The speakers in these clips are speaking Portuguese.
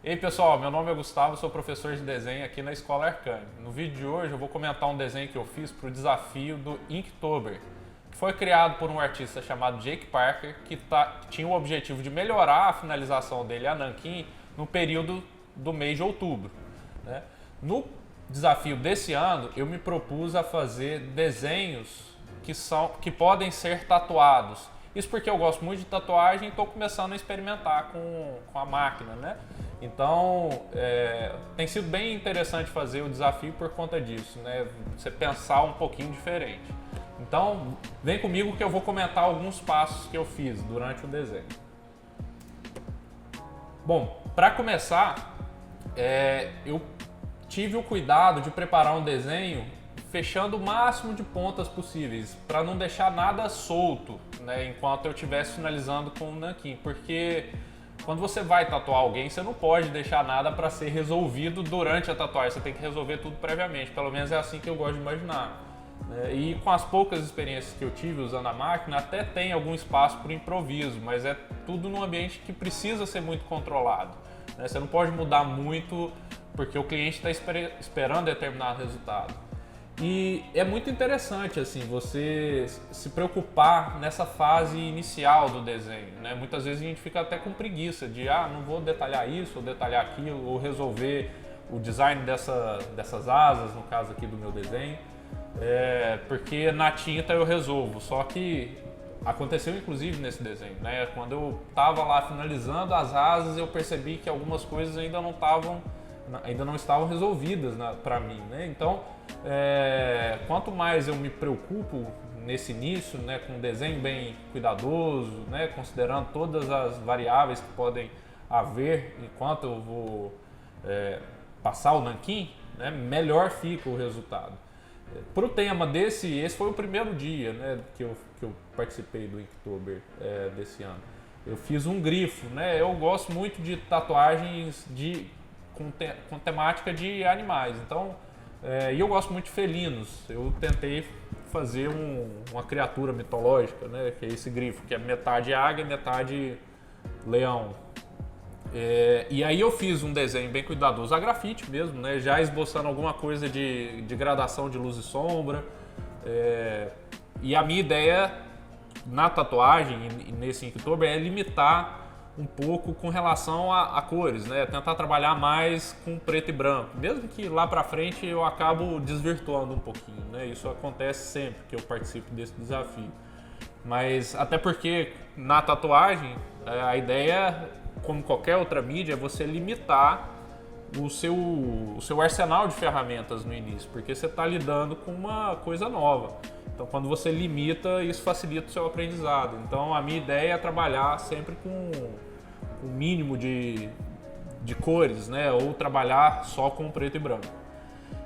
E aí pessoal, meu nome é Gustavo, sou professor de desenho aqui na Escola Arcane. No vídeo de hoje eu vou comentar um desenho que eu fiz para o desafio do Inktober, que foi criado por um artista chamado Jake Parker, que tinha o objetivo de melhorar a finalização dele a nanquim no período do mês de outubro, né? No desafio desse ano eu me propus a fazer desenhos que podem ser tatuados. Isso porque eu gosto muito de tatuagem e estou começando a experimentar com a máquina, né? Então, tem sido bem interessante fazer o desafio por conta disso, né? Você pensar um pouquinho diferente. Então, vem comigo que eu vou comentar alguns passos que eu fiz durante o desenho. Bom, para começar, eu tive o cuidado de preparar um desenho fechando o máximo de pontas possíveis, para não deixar nada solto, né, enquanto eu estivesse finalizando com o nanquim, porque quando você vai tatuar alguém, você não pode deixar nada para ser resolvido durante a tatuagem, você tem que resolver tudo previamente, pelo menos é assim que eu gosto de imaginar. E com as poucas experiências que eu tive usando a máquina, até tem algum espaço para improviso, mas é tudo num ambiente que precisa ser muito controlado, né? Você não pode mudar muito porque o cliente está esperando determinado resultado. E é muito interessante assim você se preocupar nessa fase inicial do desenho, né? Muitas vezes a gente fica até com preguiça de não vou detalhar isso ou detalhar aquilo ou resolver o design dessas asas, no caso aqui do meu desenho, porque na tinta eu resolvo. Só que aconteceu inclusive nesse desenho, né? Quando eu estava lá finalizando as asas, eu percebi que algumas coisas ainda não estavam resolvidas para mim, né? Então, quanto mais eu me preocupo nesse início, né, com um desenho bem cuidadoso, né, considerando todas as variáveis que podem haver enquanto eu vou passar o nanquim, né, melhor fica o resultado. Para o tema esse foi o primeiro dia, né, que eu participei do Inktober desse ano. Eu fiz um grifo, né? Eu gosto muito de tatuagens com temática de animais, então, e eu gosto muito de felinos. Eu tentei fazer uma criatura mitológica, né, que é esse grifo, que é metade águia, metade leão. E aí eu fiz um desenho bem cuidadoso, a grafite mesmo, né, já esboçando alguma coisa de gradação de luz e sombra. E a minha ideia na tatuagem e nesse Inktober é limitar um pouco com relação a cores, né? Tentar trabalhar mais com preto e branco, mesmo que lá pra frente eu acabo desvirtuando um pouquinho, né? Isso acontece sempre que eu participo desse desafio. Mas até porque na tatuagem a ideia, como qualquer outra mídia, é você limitar o seu arsenal de ferramentas no início, porque você está lidando com uma coisa nova. Então, quando você limita, isso facilita o seu aprendizado. Então, a minha ideia é trabalhar sempre com o mínimo de cores, né? Ou trabalhar só com preto e branco.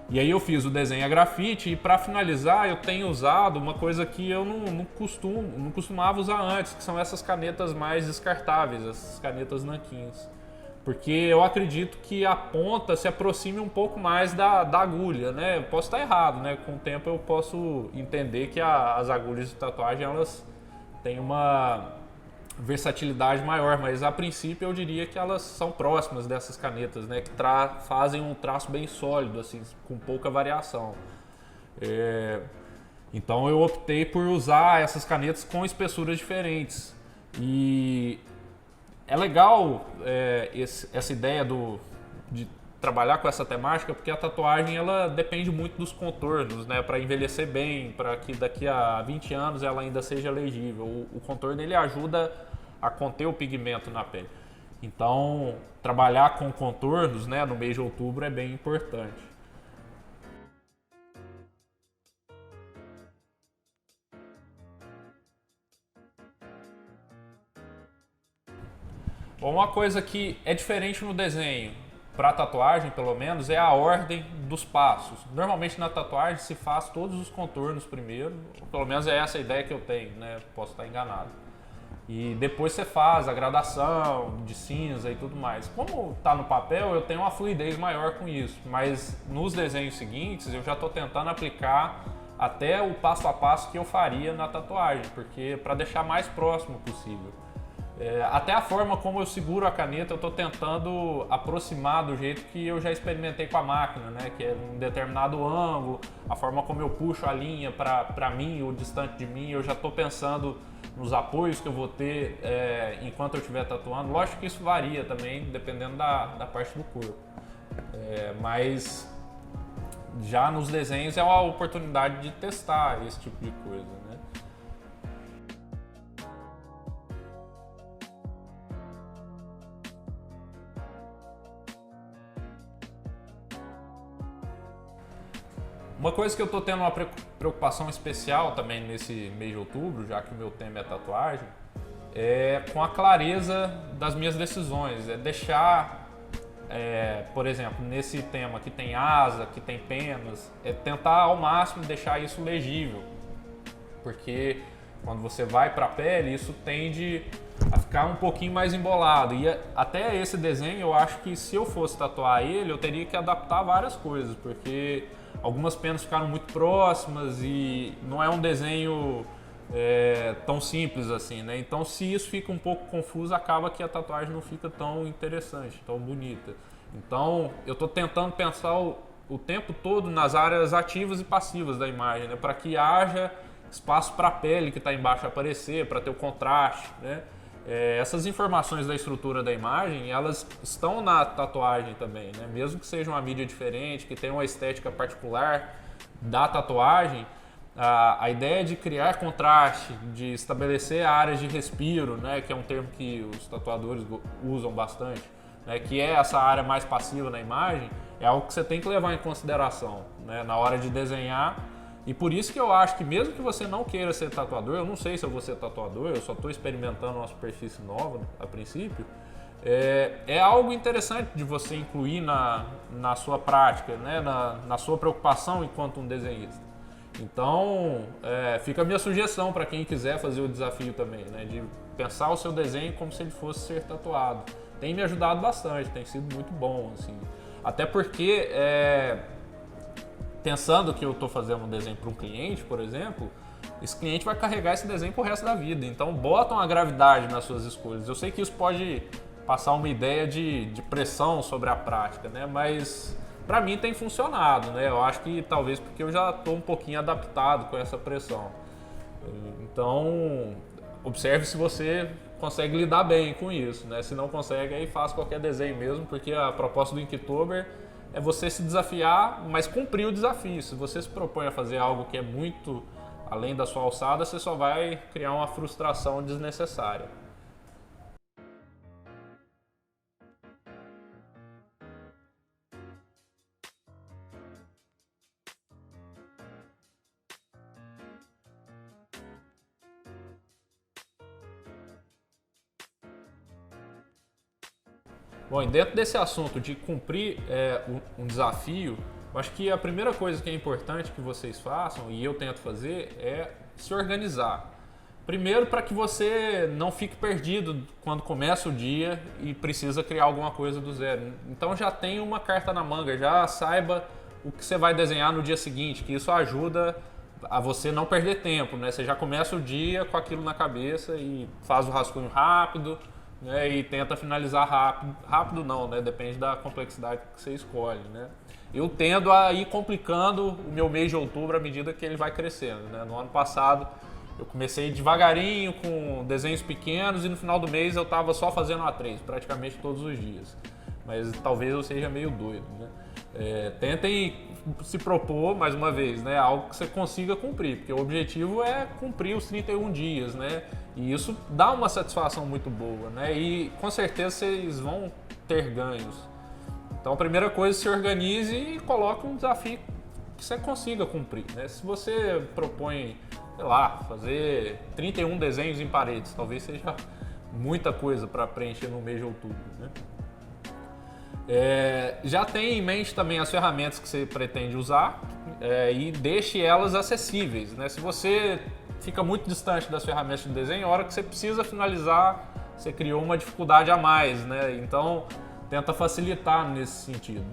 E aí eu fiz o desenho a grafite e para finalizar eu tenho usado uma coisa que eu não costumava usar antes, que são essas canetas mais descartáveis, essas canetas nanquins. Porque eu acredito que a ponta se aproxime um pouco mais da agulha, né? Eu posso estar errado, né? Com o tempo eu posso entender que as agulhas de tatuagem elas têm uma versatilidade maior, mas a princípio eu diria que elas são próximas dessas canetas, né? Que fazem um traço bem sólido, assim, com pouca variação. Então eu optei por usar essas canetas com espessuras diferentes. E é legal essa ideia de trabalhar com essa temática, porque a tatuagem ela depende muito dos contornos, né, para envelhecer bem, para que daqui a 20 anos ela ainda seja legível. O contorno ele ajuda a conter o pigmento na pele. Então, trabalhar com contornos, né, no mês de outubro é bem importante. Bom, uma coisa que é diferente no desenho, para tatuagem pelo menos, é a ordem dos passos. Normalmente na tatuagem se faz todos os contornos primeiro, pelo menos é essa a ideia que eu tenho, né? Posso estar enganado. E depois você faz a gradação de cinza e tudo mais. Como está no papel, eu tenho uma fluidez maior com isso, mas nos desenhos seguintes eu já estou tentando aplicar até o passo a passo que eu faria na tatuagem, porque para deixar mais próximo possível. Até a forma como eu seguro a caneta, eu estou tentando aproximar do jeito que eu já experimentei com a máquina, né? Que é um determinado ângulo, a forma como eu puxo a linha para mim ou distante de mim, eu já estou pensando nos apoios que eu vou ter enquanto eu estiver tatuando. Lógico que isso varia também, dependendo da parte do corpo. Mas já nos desenhos é uma oportunidade de testar esse tipo de coisa, né? Uma coisa que eu estou tendo uma preocupação especial também nesse mês de outubro, já que o meu tema é tatuagem, é com a clareza das minhas decisões. É deixar, por exemplo, nesse tema que tem asa, que tem penas, é tentar ao máximo deixar isso legível. Porque quando você vai para a pele, isso tende a ficar um pouquinho mais embolado. E até esse desenho, eu acho que se eu fosse tatuar ele, eu teria que adaptar várias coisas, porque algumas penas ficaram muito próximas e não é um desenho tão simples assim, né? Então, se isso fica um pouco confuso, acaba que a tatuagem não fica tão interessante, tão bonita. Então, eu estou tentando pensar o tempo todo nas áreas ativas e passivas da imagem, né? Para que haja espaço para a pele que está embaixo aparecer, para ter o contraste, né? Essas informações da estrutura da imagem, elas estão na tatuagem também, né? Mesmo que seja uma mídia diferente, que tenha uma estética particular da tatuagem, a ideia de criar contraste, de estabelecer áreas de respiro, né? Que é um termo que os tatuadores usam bastante, né? Que é essa área mais passiva na imagem, é algo que você tem que levar em consideração, né? Na hora de desenhar. E por isso que eu acho que mesmo que você não queira ser tatuador, eu não sei se eu vou ser tatuador, eu só estou experimentando uma superfície nova a princípio, é algo interessante de você incluir na sua prática, né? na sua preocupação enquanto um desenhista. Então, fica a minha sugestão para quem quiser fazer o desafio também, né? De pensar o seu desenho como se ele fosse ser tatuado. Tem me ajudado bastante, tem sido muito bom, assim. Até porque pensando que eu estou fazendo um desenho para um cliente, por exemplo, esse cliente vai carregar esse desenho pro resto da vida. Então, botam a gravidade nas suas escolhas. Eu sei que isso pode passar uma ideia de pressão sobre a prática, né? Mas para mim tem funcionado, né? Eu acho que talvez porque eu já estou um pouquinho adaptado com essa pressão. Então, observe se você consegue lidar bem com isso, né? Se não consegue, aí faça qualquer desenho mesmo, porque a proposta do Inktober é você se desafiar, mas cumprir o desafio. Se você se propõe a fazer algo que é muito além da sua alçada, você só vai criar uma frustração desnecessária. Bom, e dentro desse assunto de cumprir um desafio, eu acho que a primeira coisa que é importante que vocês façam, e eu tento fazer, é se organizar. Primeiro, para que você não fique perdido quando começa o dia e precisa criar alguma coisa do zero. Então já tem uma carta na manga, já saiba o que você vai desenhar no dia seguinte, que isso ajuda a você não perder tempo, né? Você já começa o dia com aquilo na cabeça e faz o rascunho rápido, né? E tenta finalizar rápido. Rápido não, né? Depende da complexidade que você escolhe, né? Eu tendo a ir complicando o meu mês de outubro à medida que ele vai crescendo, né? No ano passado eu comecei devagarinho com desenhos pequenos e no final do mês eu estava só fazendo A3 praticamente todos os dias. Mas talvez eu seja meio doido, né? Tentem se propor, mais uma vez, né, algo que você consiga cumprir, porque o objetivo é cumprir os 31 dias, né? E isso dá uma satisfação muito boa, né? E com certeza vocês vão ter ganhos. Então a primeira coisa, se organize e coloque um desafio que você consiga cumprir, né? Se você propõe, sei lá, fazer 31 desenhos em paredes, talvez seja muita coisa para preencher no mês de outubro, né? Já tenha em mente também as ferramentas que você pretende usar e deixe elas acessíveis, né? Se você fica muito distante das ferramentas de desenho, a hora que você precisa finalizar, você criou uma dificuldade a mais, né? Então, tenta facilitar nesse sentido.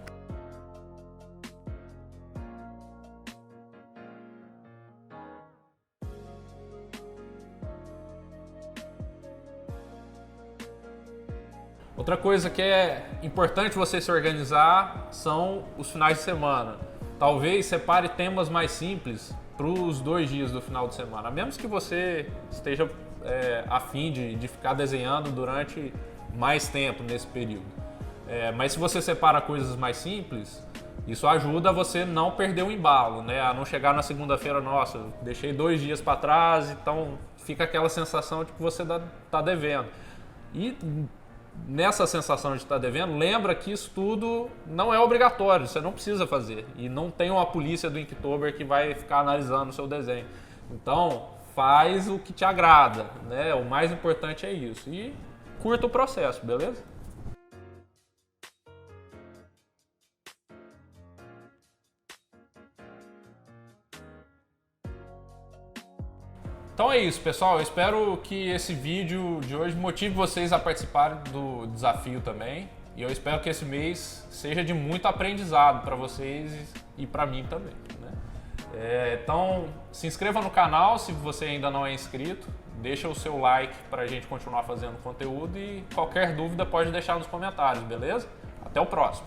Outra coisa que é importante você se organizar são os finais de semana. Talvez separe temas mais simples para os 2 dias do final de semana, a menos que você esteja a fim de ficar desenhando durante mais tempo nesse período. Mas se você separa coisas mais simples, isso ajuda você não perder o embalo, né? A não chegar na segunda-feira, nossa, deixei 2 dias para trás, então fica aquela sensação de que você está devendo. E nessa sensação de estar devendo, lembra que isso tudo não é obrigatório, você não precisa fazer. E não tem uma polícia do Inktober que vai ficar analisando o seu desenho. Então, faz o que te agrada, né? O mais importante é isso. E curta o processo, beleza? Então é isso, pessoal. Eu espero que esse vídeo de hoje motive vocês a participarem do desafio também. E eu espero que esse mês seja de muito aprendizado para vocês e para mim também, né? Então, se inscreva no canal se você ainda não é inscrito. Deixa o seu like para a gente continuar fazendo conteúdo e qualquer dúvida pode deixar nos comentários, beleza? Até o próximo!